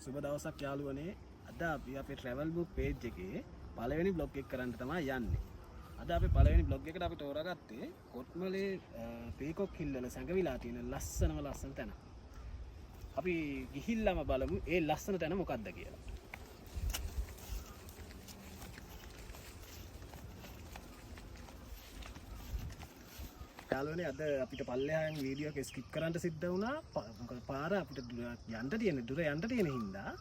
සුබ දවසක් යාළුවනේ. අද අපි අපේ travel book page එකේ පළවෙනි blog එක කරන්න තමයි යන්නේ. අද අපි පළවෙනි blog එකට අපි තෝරාගත්තේ කොත්මලේ පීකොක් හිල් වල සැඟවිලා තියෙන ලස්සන තැන. අපි ගිහිල්ලාම බලමු ඒ ලස්සන තැන මොකක්ද කියලා. යාළුවනේ අද අපිට පල්ලෙහාන් වීඩියෝ එක ස්කිප් කරන්න සිද්ධ වුණා. පාර අපිට යන්න තියෙන හින්දා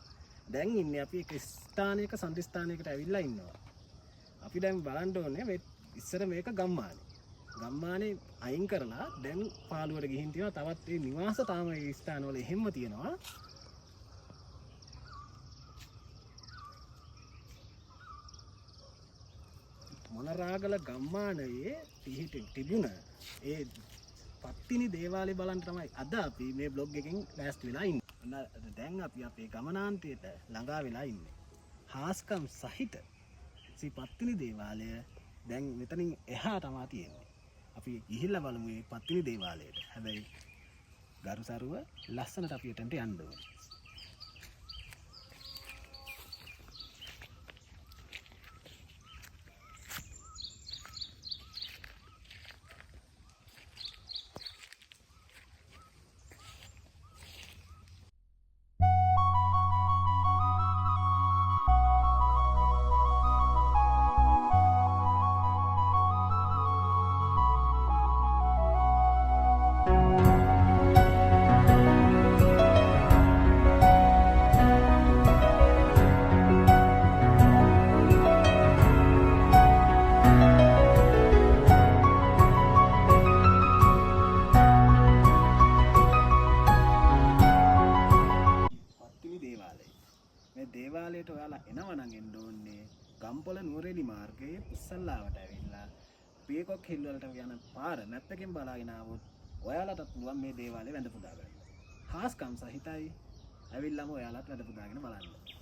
දැන් ඉන්නේ අපි එක ස්ථානයක සම්දිස්ථානයකට ඇවිල්ලා ඉන්නවා. අපි දැන් බලන්න ඕනේ මේ ඉස්සර මේක ගම්මානේ අයින් කරලා දැන් පාළුවට ගිහින් තියෙනවා. තවත් මේ නිවාස තාම මේ ස්ථානවල එහෙම්ම තියෙනවා. මොනරාගල ගම්මානයේ තිබුණ ඒ පත්තිනි දේවාලය බලන්න තමයි අද අපි මේ බ්ලොග් එකෙන් ලෑස්ති වෙලා ඉන්නේ. දැන් අපි අපේ ගමනාන්තයට ළඟා වෙලා ඉන්නේ. හාස්කම් සහිත පත්තිනි දේවාලය දැන් මෙතනින් එහා තමයි තියෙන්නේ. අපි ගිහිල්ලා බලමු මේ පත්තිනි දේවාලයට. හැබැයි ගරුසරුව ලස්සනට අපි එතනට යන්න ඕනේ. දේවාලයට ඔයාලා එනවා නම් එන්න ඕනේ ගම්පොළ නුවරඑළිය මාර්ගයේ ඉස්සල්ලාවට ඇවිල්ලා පීකොක් හිල් වලට යන පාර මැප් එකෙන් බලාගෙන ආවොත් ඔයාලටත් පුළුවන් මේ දේවාලේ වැඳ පුදා ගන්න. හාස්කම් සහිතයි. ඇවිල්ලාම ඔයාලත් වැඳ පුදාගෙන බලන්න.